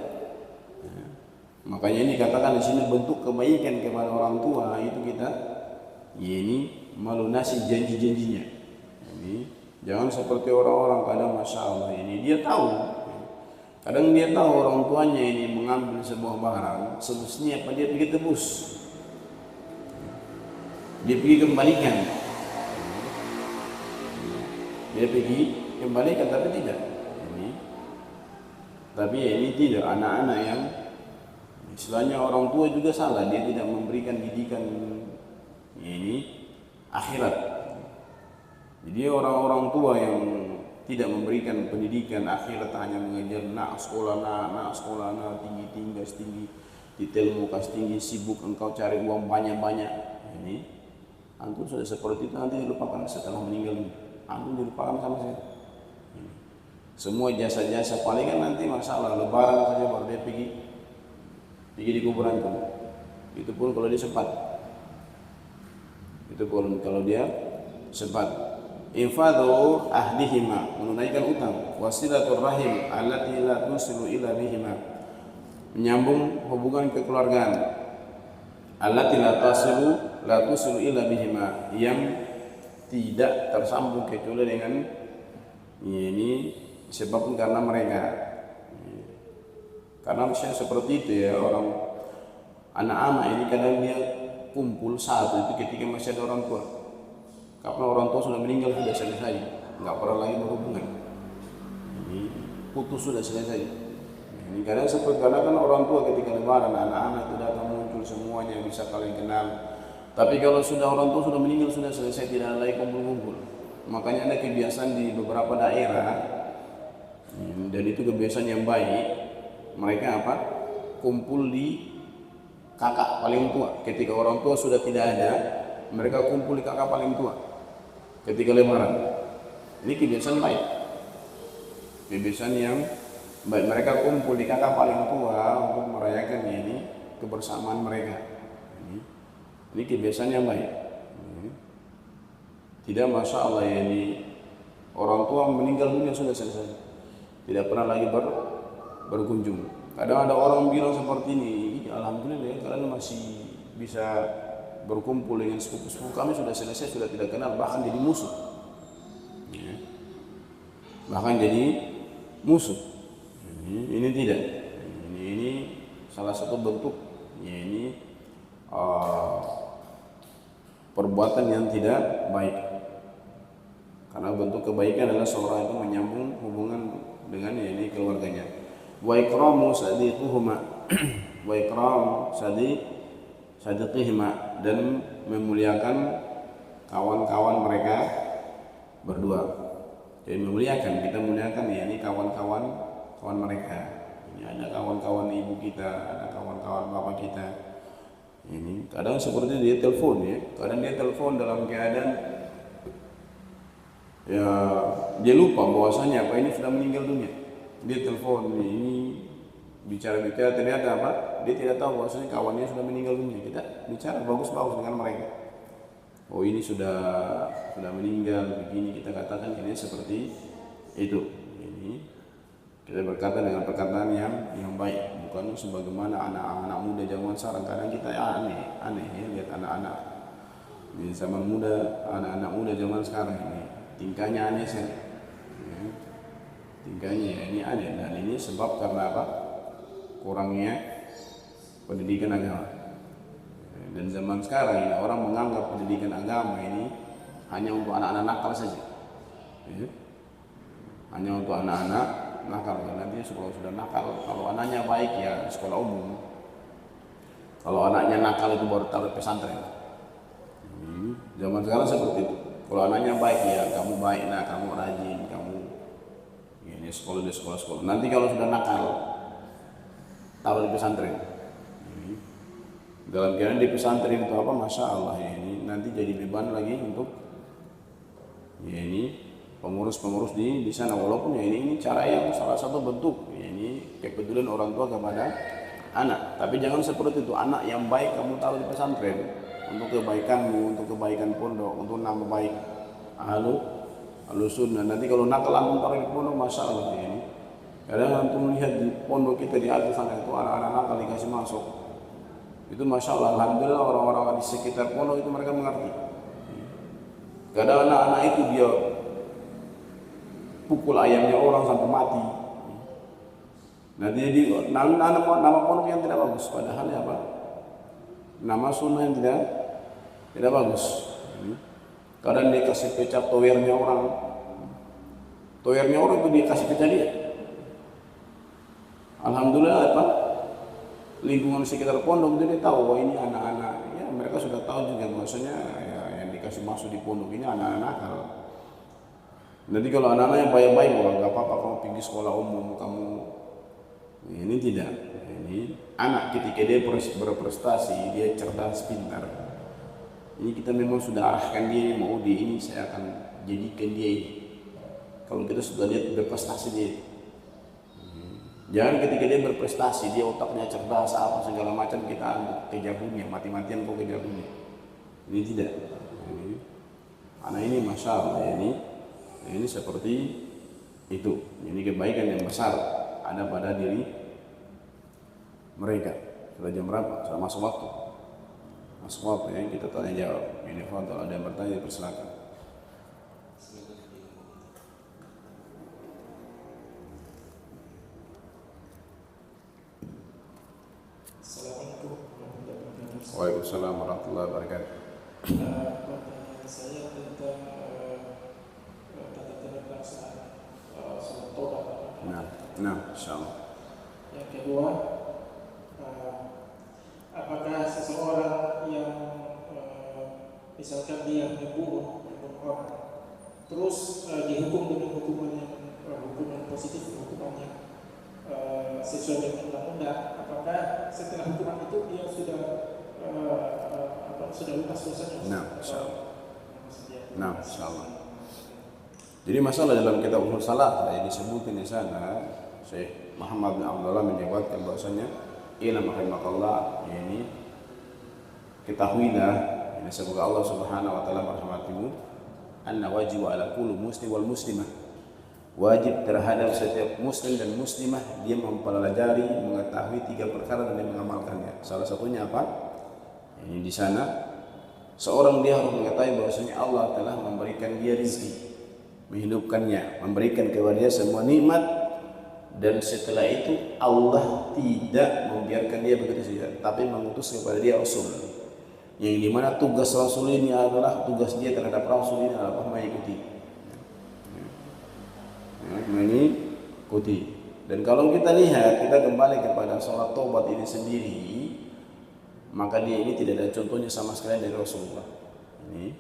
Makanya ini katakan di sini bentuk kebaikan kepada orang tua itu kita ini melunasi janji-janjinya. Ini jangan seperti orang-orang kadang masya Allah ini dia tahu, kadang dia tahu orang tuanya ini mengambil sebuah barang, semestinya apa dia pergi tebus, dia pergi kembalikan, dia pergi kembalikan tapi tidak. Tapi ini tidak, anak-anak yang istilahnya orang tua juga salah, dia tidak memberikan didikan ini akhirat. Jadi orang-orang tua yang tidak memberikan pendidikan akhirat, hanya mengajar nak sekolah, nak tinggi tinggi, detail muka tinggi, sibuk engkau cari uang banyak-banyak. Ini antum sudah seperti itu nanti dilupakan setelah meninggal, antum dilupakan sama saya. Semua jasa-jasa palingan nanti masalah lebaran saja baru dia pergi di kuburan itu. Itu pun kalau dia sempat. Itu pun kalau dia sempat. Infadhu ahdihima, menunaikan utang, wasilatur rahim allati la tusilu ila bihima, menyambung hubungan kekeluargaan, allati la tusilu ila bihima, yang tidak tersambung kecuali dengan ini sebabnya karena mereka. Karena misalnya seperti itu ya, orang anak-anak ini kadang dia kumpul satu itu ketika masih ada orang tua. Kapan orang tua sudah meninggal sudah selesai, nggak pernah lagi berhubungan. Ini putus sudah selesai. Ini kadang seperti karena kan orang tua ketika lebaran anak-anak itu datang muncul semuanya bisa kalian kenal. Tapi kalau sudah orang tua sudah meninggal sudah selesai, tidak ada lagi kumpul-kumpul. Makanya ada kebiasaan di beberapa daerah dan itu kebiasaan yang baik. Mereka apa? Kumpul di kakak paling tua. Ketika orang tua sudah tidak ada, mereka kumpul di kakak paling tua ketika lebaran. Ini kebiasaan baik. Kebiasaan yang baik, mereka kumpul di kakak paling tua untuk merayakan ini kebersamaan mereka. Ini kebiasaan yang baik. Tidak masya Allah ya, ini orang tua meninggal dunia sudah selesai, tidak pernah lagi berkunjung. Kadang ada orang bilang seperti ini, alhamdulillah ya, kalian masih bisa berkumpul dengan sepupu-sepupu kami sudah selesai, sudah tidak kenal, bahkan jadi musuh. Ya. Bahkan jadi musuh. Ini tidak. Ini salah satu bentuk ya, ini perbuatan yang tidak baik. Karena bentuk kebaikan adalah seorang itu menyambung hubungan dengan ya, ini keluarganya. Wa ikramu sadiquhuma wa ikram sadiqihima, dan memuliakan kawan-kawan mereka berdua. Jadi memuliakan, kita muliakan ya ini kawan-kawan mereka. Ini ada kawan-kawan ibu kita, ada kawan-kawan bapak kita. Ini kadang seperti dia telepon ya, kadang dia telepon dalam keadaan ya dia lupa bahwasanya apa ini sudah meninggal dunia. Dia telepon ini bicara-bicara, ternyata apa? Dia tidak tahu bahwasanya kawannya sudah meninggal dunia. Kita bicara bagus-bagus dengan mereka. Oh ini sudah meninggal begini, kita katakan ini seperti itu. Ini kita berkata dengan perkataan yang baik, bukan sebagaimana anak-anak muda zaman sekarang. Kadang kita aneh ya lihat anak-anak di zaman muda, anak-anak muda zaman sekarang ini tingkahnya aneh sih. Tingkahnya ini aneh, dan ini sebab karena apa? Kurangnya pendidikan agama. Dan zaman sekarang ini orang menganggap pendidikan agama ini hanya untuk anak-anak nakal saja. Ya. Hanya untuk anak-anak nakal. Nanti kalau sudah nakal, kalau anaknya baik ya sekolah umum. Kalau anaknya nakal itu baru taruh pesantren. Zaman sekarang seperti itu. Kalau anaknya baik ya kamu baik, nah kamu rajin, kamu ini sekolah di sekolah. Nanti kalau sudah nakal, taruh di pesantren. Dalam keadaan di pesantren itu apa? Masya Allah ya, ini nanti jadi beban lagi untuk ya ini pengurus-pengurus di sana. Walaupun ya ini cara yang salah satu bentuk ya, ini kepedulian orang tua kepada anak. Tapi jangan seperti itu, anak yang baik kamu taruh di pesantren untuk kebaikanmu, untuk kebaikan pondok, untuk nama baik ahlu sunnah. Nanti kalau nakal antum taruh di pondok, masya Allah ya, ini. Kadang antum melihat di pondok kita di atas sana itu anak-anak nakal dikasih masuk. Itu masya Allah, alhamdulillah orang-orang di sekitar pondok itu mereka mengerti. Kadang anak-anak itu dia pukul ayamnya orang sampai mati. Nanti jadi nama pondok yang tidak bagus. Padahal ya apa? Nama sunnah yang tidak bagus. Kadang dia kasih pecah towernya orang. Towernya orang itu dia kasih pecah dia. Alhamdulillah apa? Lingkungan sekitar pondok itu dia tahu bahwa ini anak-anak, ya mereka sudah tahu juga maksudnya ya, yang dikasih masuk di pondok ini anak-anak nakal. Nanti kalau anak-anak yang baik-baik, wah nggak apa-apa kamu pergi sekolah umum, kamu ini tidak. Ini anak ketika dia berprestasi, dia cerdas, pintar. Ini kita memang sudah arahkan dia mau di ini, saya akan jadikan dia ini. Kalau kita sudah lihat berprestasi dia. Jangan ketika dia berprestasi, dia otaknya cerdas, apa segala macam kita kejar dunia, mati-matian kok kejar dunia. Ini tidak. Anak ini masya Allah ini seperti itu. Ini kebaikan yang besar ada pada diri mereka. Sudah jam berapa? Sudah masuk waktu. Masuk waktu ya, kita tanya jawab. Ini kalau ada yang bertanya persilakan. Waalaikumsalam warahmatullahi wabarakatuh. Saya tentang tata pelaksanaan sholat tobat. Nah, insyaallah. Yang kedua, apakah seseorang yang misalkan dia membunuh orang, terus dihukum dengan hukuman positif, hukuman yang sesuai dengan undang-undang, apakah setelah hukuman itu dia sudah lunas dosanya? Nah, insyaallah. Jadi masalah dalam kitab Ushul Salat yang disebutkan di sana, Syekh Muhammad bin Abdullah menyebutkan bahwasanya ila rahimakallah, ini ketahuilah, ini semoga Allah Subhanahu wa taala merahmatimu, anna wajib ala kulli muslim wal muslimah, wajib terhadap setiap muslim dan muslimah dia mempelajari, mengetahui 3 perkara dan dia mengamalkannya. Salah satunya apa? Ini di sana seorang dia harus mengetahui bahwasanya Allah telah memberikan dia rezeki, menghidupkannya, memberikan kepada dia semua nikmat, dan setelah itu Allah tidak membiarkan dia begitu saja, tapi mengutus kepada dia Rasul, yang dimana tugas Rasul ini adalah tugas dia terhadap Rasul ini adalah mengikuti. Dan kalau kita lihat, kita kembali kepada sholat tobat ini sendiri, maka dia ini tidak ada contohnya sama sekali dari Rasulullah. Ini.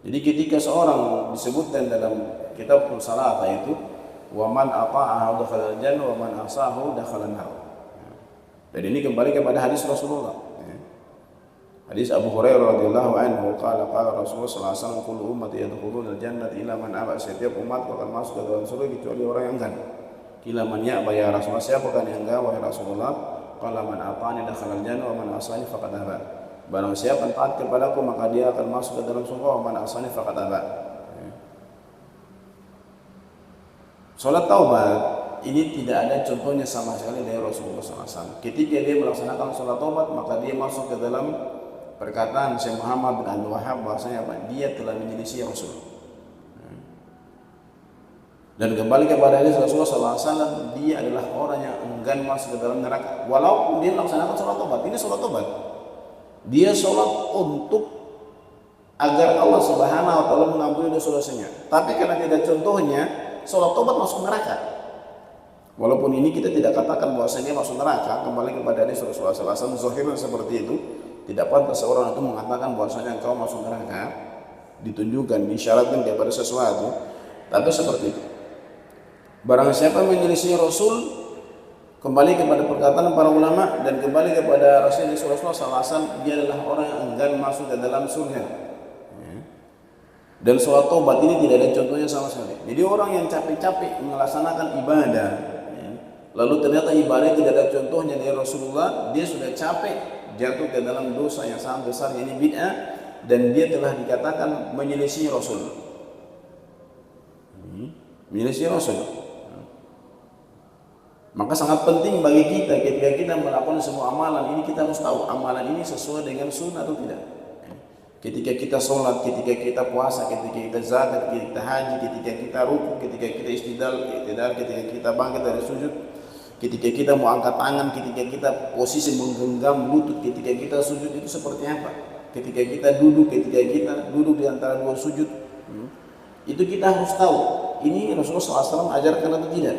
Jadi ketika seorang disebutkan dalam kitab Salat itu, wa man ata'ahu dakhala al-jannah wa man asahu dakhala an-nar. Dan ini kembali kepada hadis Rasulullah. Hadis Abu Hurairah radhiyallahu anhu, qala Rasulullah sallallahu alaihi wasallam, kullu ummati yadkhuluna al-jannata illa man aba. Setiap umat akan masuk ke dalam surga kecuali orang yang enggan. Qila man ya'ba ya Rasulullah, siapakah yang enggan wahai Rasulullah? Qala man ata'ani dakhala al-jannah wa man asani faqad aba. Barang siapa yang taat kepadaku maka dia akan masuk ke dalam surga, wa man asani faqad aba. Salat taubat ini tidak ada contohnya sama sekali dari Rasulullah SAW. Ketika dia melaksanakan salat taubat maka dia masuk ke dalam perkataan Syekh Muhammad bin Abdul Wahhab bahwasanya dia telah menyelisih Rasul. Dan kembali kepada hadis Rasulullah SAW, dia adalah orang yang enggan masuk ke dalam neraka walaupun dia melaksanakan sholat tobat. Ini sholat tobat. Dia sholat untuk agar Allah Subhanahu wa taala mengampuni dosa-dosanya. Tapi karena tidak contohnya, sholat tobat masuk neraka. Walaupun ini kita tidak katakan bahwasanya masuk neraka, kembali kepada hadis Rasulullah SAW, zahirnya seperti itu. Tidak pantas seorang itu mengatakan bahwasanya engkau masuk neraka, ditunjukkan, disyaratkan kepada sesuatu. Tapi seperti itu. Barang siapa menyelisih Rasul, kembali kepada perkataan para ulama dan kembali kepada Rasulullah SAW, dia adalah orang yang enggan masuk ke dalam surga. Dan sholat taubat ini tidak ada contohnya sama sekali. Jadi orang yang capek-capek melaksanakan ibadah, lalu ternyata ibadah tidak ada contohnya dari Rasulullah, dia sudah capek jatuh ke dalam dosa yang sangat besar, ini bid'ah, dan dia telah dikatakan menyelisih Rasul. Menyelisih Rasul. Maka sangat penting bagi kita ketika kita melakukan semua amalan ini, kita harus tahu amalan ini sesuai dengan sunnah atau tidak. Ketika kita sholat, ketika kita puasa, ketika kita zakat, ketika kita haji, ketika kita ruku, ketika kita istidal, ketika kita bangkit dari sujud, ketika kita mau angkat tangan, ketika kita posisi menggenggam lutut, ketika kita sujud itu seperti apa? Ketika kita duduk di antara dua sujud, itu kita harus tahu ini Rasulullah SAW ajarkan atau tidak,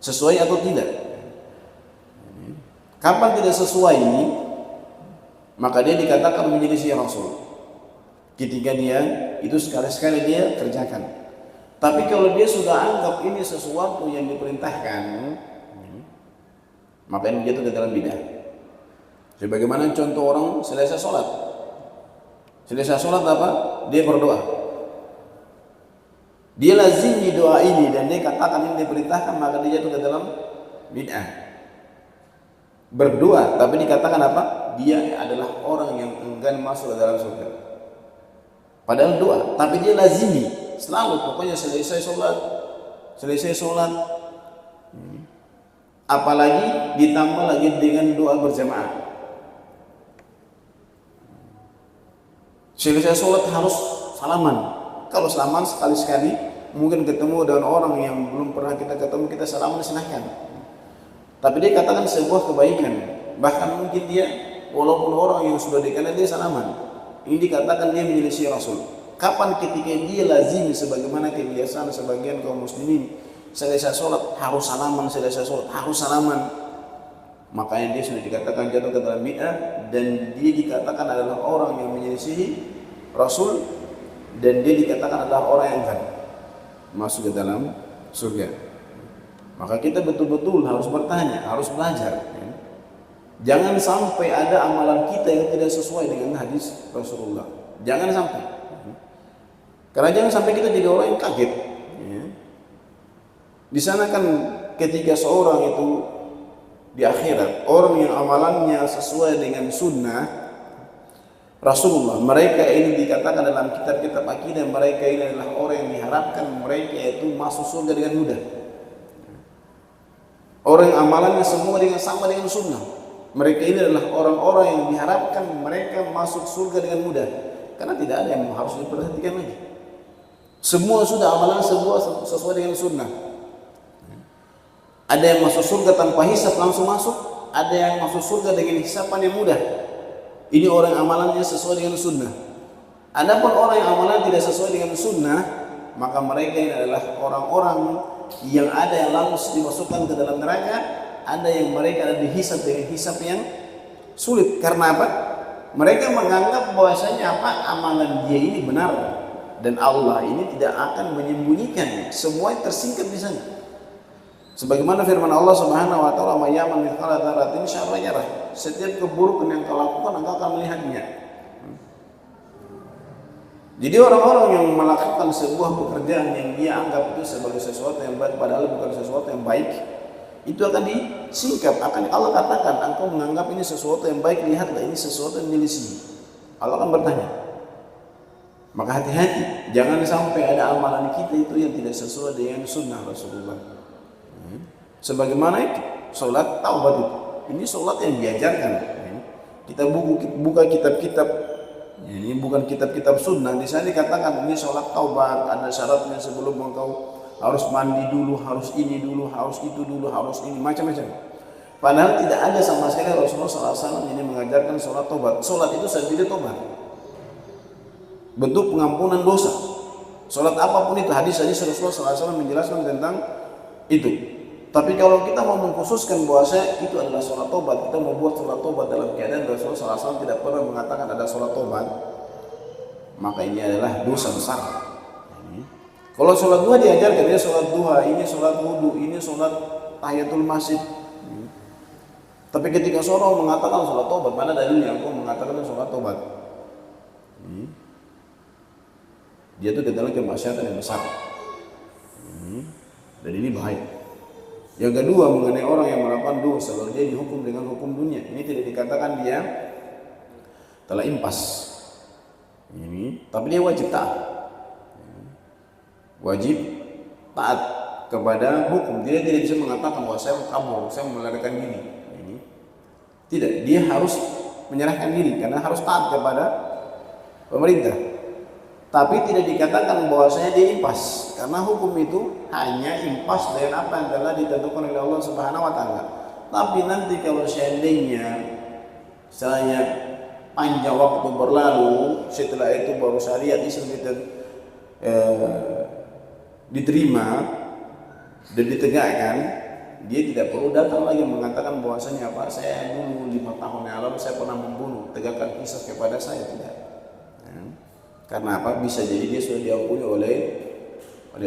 sesuai atau tidak. Kapan tidak sesuai ini, maka dia dikatakan menyelisih Rasul. Ketika dia itu sekali-sekali dia kerjakan. Tapi kalau dia sudah anggap ini sesuatu yang diperintahkan, maka ini jatuh ke dalam bidah. Sebagaimana contoh orang selesai sholat. Selesai sholat apa? Dia berdoa. Dia lazimi doa ini dan dia katakan ini diperintahkan, maka dia jatuh ke dalam bid'ah. Berdoa tapi dikatakan apa? Dia adalah orang yang enggan masuk ke dalam surga. Padahal doa, tapi dia lazimi selalu, pokoknya selesai sholat, apalagi ditambah lagi dengan doa berjamaah. Selesai sholat harus salaman. Kalau salaman sekali-sekali, mungkin ketemu dengan orang yang belum pernah kita ketemu, kita salaman, silahkan. Tapi dia katakan sebuah kebaikan. Bahkan mungkin dia, walaupun orang yang sudah dikenal, dia salaman. Ini dikatakan dia menyelisih Rasul. Kapan ketika dia lazimi sebagaimana kebiasaan sebagian kaum muslimin, selesai sholat harus salaman, makanya dia sudah dikatakan jatuh ke dalam bid'ah, dan dia dikatakan adalah orang yang menyelisih Rasul, dan dia dikatakan adalah orang yang enggan masuk ke dalam surga. Maka kita betul-betul harus bertanya, harus belajar. Jangan sampai ada amalan kita yang tidak sesuai dengan hadis Rasulullah. Jangan sampai. Karena jangan sampai kita jadi orang yang kaget. Di sana kan ketika seorang itu di akhirat, orang yang amalannya sesuai dengan sunnah Rasulullah, mereka ini dikatakan dalam kitab-kitab akidah, mereka ini adalah orang yang diharapkan mereka itu masuk surga dengan mudah. Orang yang amalannya semua sama dengan sunnah, mereka ini adalah orang-orang yang diharapkan mereka masuk surga dengan mudah. Karena tidak ada yang harus diperhatikan lagi. Semua sudah amalan semua sesuai dengan sunnah. Ada yang masuk surga tanpa hisab langsung masuk, ada yang masuk surga dengan hisaban yang mudah. Ini orang amalannya sesuai dengan sunnah. Adapun orang yang amalannya tidak sesuai dengan sunnah, maka mereka ini adalah orang-orang yang ada yang langsung dimasukkan ke dalam neraka, ada yang mereka ada dihisab dengan hisab yang sulit. Karena apa? Mereka menganggap bahwasanya amalan dia ini benar, dan Allah ini tidak akan menyembunyikan, semua tersingkap di sana. Sebagaimana firman Allah Subhanahu wa taala, "May ya'mal mithqala dzarratin syarran yarah." Setiap keburukan yang kau lakukan, engkau akan melihatnya. Jadi orang-orang yang melakukan sebuah pekerjaan yang dia anggap itu sebagai sesuatu yang baik, padahal bukan sesuatu yang baik, itu akan disingkap. Akan Allah katakan, engkau menganggap ini sesuatu yang baik, lihatlah ini sesuatu yang menyelisih. Allah akan bertanya. Maka hati-hati, jangan sampai ada amalan kita itu yang tidak sesuai dengan sunnah Rasulullah. Sebagaimana itu sholat taubat itu, ini sholat yang diajarkan. Kita buka kitab-kitab, ini bukan kitab-kitab sunnah. Di sana dikatakan ini sholat taubat, ada syaratnya sebelum engkau harus mandi dulu, harus ini dulu, harus itu dulu, harus ini, macam-macam. Padahal tidak ada sama sekali Rasulullah SAW ini mengajarkan sholat tobat. Sholat itu sendiri tobat, bentuk pengampunan dosa. Sholat apapun itu, hadis-hadis Rasulullah SAW menjelaskan tentang itu. Tapi kalau kita mau mengkhususkan bahwasanya itu adalah sholat tobat, kita mau buat sholat tobat dalam keadaan Rasulullah SAW tidak pernah mengatakan ada sholat tobat, maka ini adalah dosa besar. Kalau sholat duha diajarkan, dia sholat duha, ini sholat wudhu, ini sholat tahiyatul masjid. Tapi ketika seorang mengatakan sholat tobat, mana dalilnya aku mengatakan sholat tobat? Dia itu adalah kemaksiatan yang besar. Dan ini bahaya. Yang kedua, mengenai orang yang melakukan dosa lalu dia dihukum dengan hukum dunia. Ini tidak dikatakan dia telah impas. Tapi dia wajib taat. Wajib taat kepada hukum. Dia tidak bisa mengatakan bahwa saya mau kabur, saya mau melarikan diri. Tidak, dia harus menyerahkan diri karena harus taat kepada pemerintah. Tapi tidak dikatakan bahwasanya dia impas, karena hukum itu hanya impas dengan apa yang telah ditentukan oleh Allah Subhanahu wa taala. Tapi nanti kalau seandainya panjang waktu berlalu, setelah itu baru syariat Islam diterima dan ditegakkan, dia tidak perlu datang lagi mengatakan bahwasanya saya dulu 5 tahun yang lalu saya pernah membunuh, tegakkan kisah kepada saya, tidak. Karena apa? Bisa jadi dia sudah diampuni oleh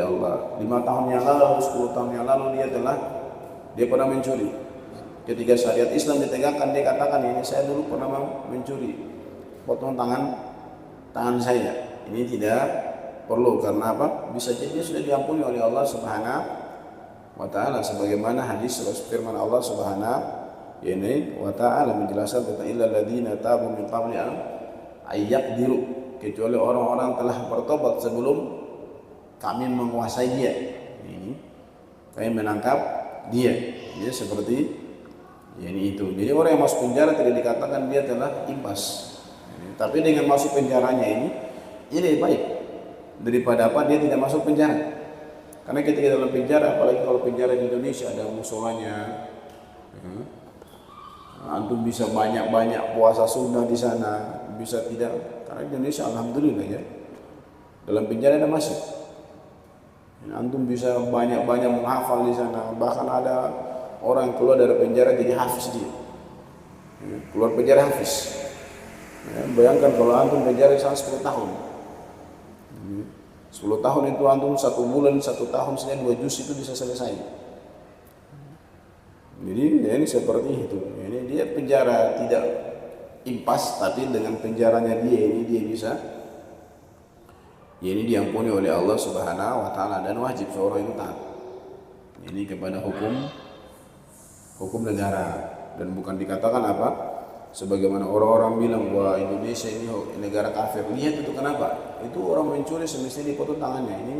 Allah. 5 tahun yang lalu, 10 tahun yang lalu dia pernah mencuri. Ketika syariat Islam ditegakkan, dia katakan ini saya dulu pernah mencuri, potong tangan saya. Ini tidak perlu, karena apa? Bisa jadi dia sudah diampuni oleh Allah Subhanahu wa taala, sebagaimana hadis firman Allah Subhanahu wa taala menjelaskan tentang illal ladzina tabu min qabli an ayyaqdiru, kecuali orang-orang telah bertobat sebelum kami menguasai dia. Kami menangkap dia. Dia seperti itu. Jadi orang yang masuk penjara tidak dikatakan dia telah impas. Tapi dengan masuk penjaranya ini lebih baik daripada dia tidak masuk penjara. Karena ketika dalam penjara, apalagi kalau penjara di Indonesia ada musolanya, antum bisa banyak-banyak puasa sunnah di sana, bisa tidak. Karena Indonesia alhamdulillah ya, dalam penjara ada masjid. Antum bisa banyak-banyak menghafal di sana. Bahkan ada orang yang keluar dari penjara jadi hafiz dia. Keluar penjara hafiz. Bayangkan kalau antum penjara sana 10 tahun. 10 tahun itu antum 1 bulan, 1 tahun saja 2 juz itu bisa selesai. Jadi ini seperti itu. Ini dia penjara tidak impas, tapi dengan penjaranya dia bisa ini diampuni oleh Allah Subhanahu wa taala, dan wajib seorang itu taat ini kepada hukum negara, dan bukan dikatakan sebagaimana orang-orang bilang bahwa Indonesia ini negara kafir. Lihat itu kenapa? Itu orang mencuri semestinya dipotong tangannya. Ini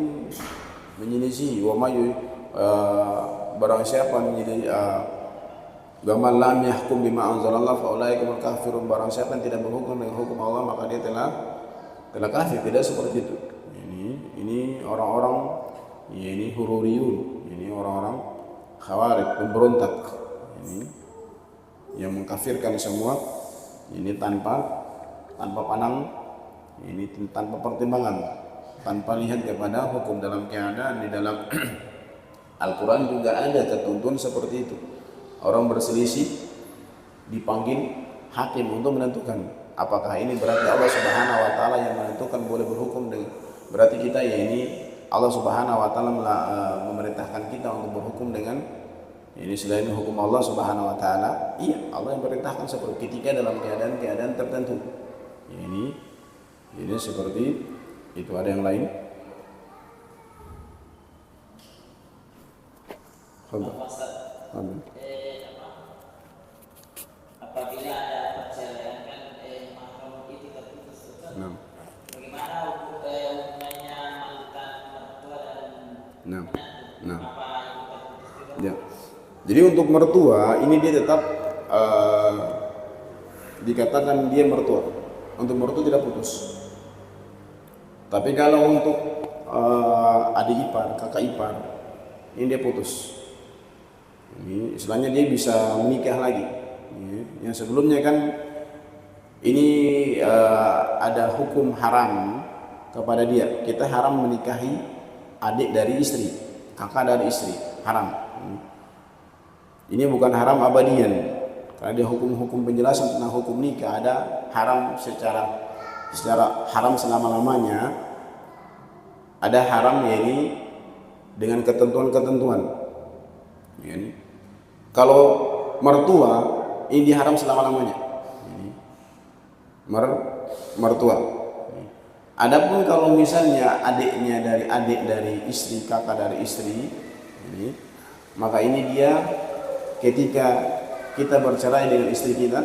menyelisih barang siapa menjadi Gamal lam yahkum bima anzalallah fa ulaika humul kafirun. Barang siapa yang tidak berhukum dengan hukum Allah, maka dia telah kafir. Tidak seperti itu. Ini orang-orang ini hururiyun, ini orang-orang khawarij, pemberontak. Ini yang mengkafirkan semua, ini tanpa pandang, ini tanpa pertimbangan, tanpa lihat kepada hukum. Dalam keadaan di dalam Al-Quran juga ada ketentuan seperti itu. Orang berselisih dipanggil hakim untuk menentukan apakah ini berarti Allah Subhanahu wa taala yang menentukan boleh berhukum dengan, berarti kita ini Allah Subhanahu wa taala memerintahkan kita untuk berhukum dengan ini selain hukum Allah Subhanahu wa taala. Iya, Allah yang perintahkan seperti ketika dalam keadaan tertentu. Ini seperti itu. Ada yang lain? Amin. Apabila ada perceraian mahram itu terputus, bagaimana hukumnya mantan mertua dan menantu? Apa itu terputus? Ya. Jadi untuk mertua ini dia tetap dikatakan dia mertua. Untuk mertua tidak putus. Tapi kalau untuk adik ipar, kakak ipar, ini dia putus. Ini istilahnya dia bisa menikah lagi. Yang sebelumnya kan ini ada hukum haram kepada dia. Kita haram menikahi adik dari istri, kakak dari istri, haram. Ini bukan haram abadian, karena dia hukum-hukum penjelasan tentang hukum nikah ada haram secara haram selama-lamanya, ada haram yakni dengan ketentuan-ketentuan. Kalau mertua ini diharam selama-lamanya. Mertua. Adapun kalau misalnya adik dari istri, kakak dari istri, maka ini dia ketika kita bercerai dengan istri kita,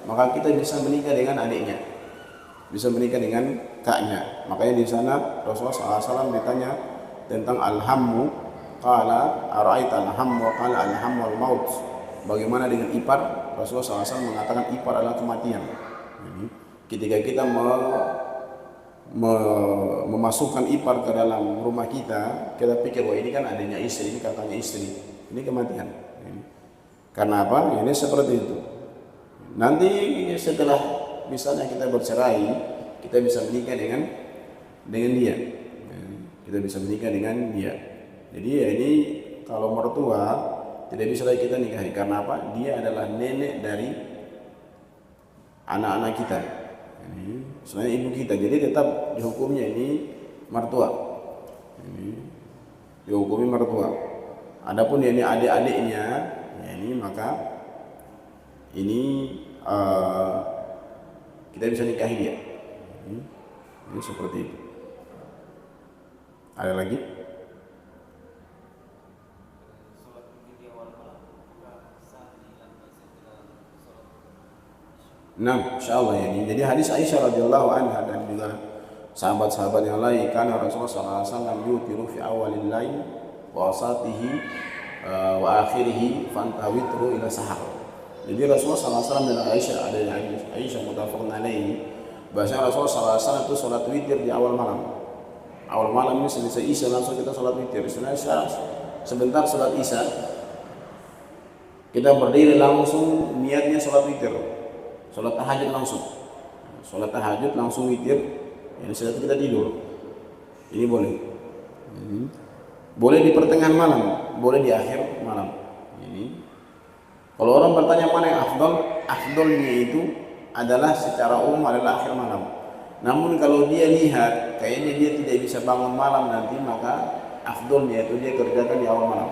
maka kita bisa menikah dengan adiknya, bisa menikah dengan kaknya. Makanya di sana Rasulullah SAW ditanya tentang alhammu, qala ara'aita alhammu, qala alhammu al-maut. Bagaimana dengan ipar? Rasulullah SAW mengatakan ipar adalah kematian. Ketika kita memasukkan ipar ke dalam rumah kita, kita pikir wah ini kan adanya istri, ini kakaknya istri, ini kematian. Karena apa? Ini seperti itu. Nanti setelah misalnya kita bercerai, kita bisa menikah dengan dia. Kita bisa menikah dengan dia. Jadi ya ini kalau mertua tidak bisa lagi kita nikahi. Karena apa? Dia adalah nenek dari anak-anak kita. Sebenarnya ibu kita, jadi tetap dihukumnya ini mertua. Dihukumi mertua. Adapun ini adik-adiknya, ya ini maka ini kita bisa nikahi dia. Ini seperti itu. Ada lagi? Nah, insyaallah ini. Jadi hadis Aisyah radhiyallahu anha dan juga sahabat-sahabat yang lain, karena Rasulullah SAW yutiru fi awalil lail wa wasatihi wa akhirih fantawitru ila sahar. Jadi Rasulullah SAW dan Aisyah, ada Aisyah muttafaqun alaihi, bahasa Rasulullah SAW itu sholat witir di awal malam. Awal malam ini selesai isya langsung kita sholat witir. Sebentar sholat isya kita berdiri langsung niatnya sholat witir. Sholat tahajud langsung witir, yang setelah itu kita tidur. Ini boleh. Boleh di pertengahan malam, boleh di akhir malam. Ini. Kalau orang bertanya mana yang afdal, afdalnya itu adalah secara umum adalah akhir malam. Namun kalau dia lihat kayaknya dia tidak bisa bangun malam nanti, maka afdalnya itu dia kerjakan di awal malam.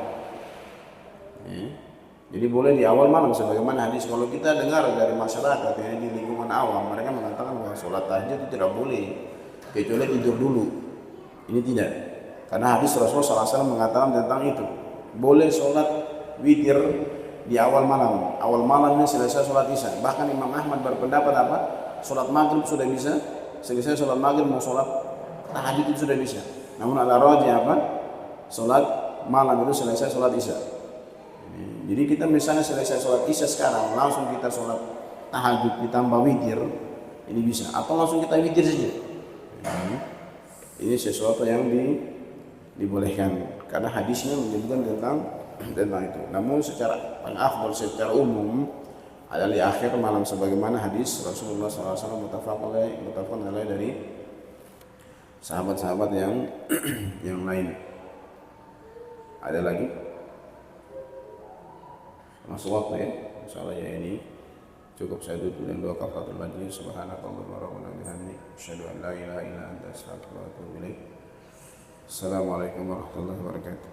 Jadi boleh di awal malam, sebagaimana hadis kalau kita dengar dari masyarakat yang di lingkungan awam, mereka mengatakan bahwa sholat tahajud itu tidak boleh kecuali tidur dulu. Ini tidak, karena hadis Rasulullah SAW mengatakan tentang itu. Boleh sholat witir di awal malam. Awal malamnya selesai sholat isya. Bahkan Imam Ahmad berpendapat apa? Sholat maghrib sudah bisa. Selesai sholat maghrib mau sholat tahajud itu sudah bisa. Namun ala rajih apa? Sholat malam itu selesai sholat isya. Jadi kita misalnya selesai sholat isya sekarang, langsung kita sholat tahajud ditambah witir, ini bisa. Atau langsung kita witir saja. Ini sesuatu yang dibolehkan, karena hadisnya menyebutkan tentang itu. Namun secara afdal, secara umum adalah di akhir malam, sebagaimana hadis Rasulullah SAW muttafaqun alaih dari sahabat-sahabat yang lain. Ada lagi? Masuk waktu ya, insyaallah ya. Ini cukup saya tutup dengan doa kafaratul majlis. Subhanakallahumma rabbana bihamdik, asyhadu an la ilaha illa anta, astaghfiruka wa atubu ilaik. Assalamualaikum warahmatullahi wabarakatuh.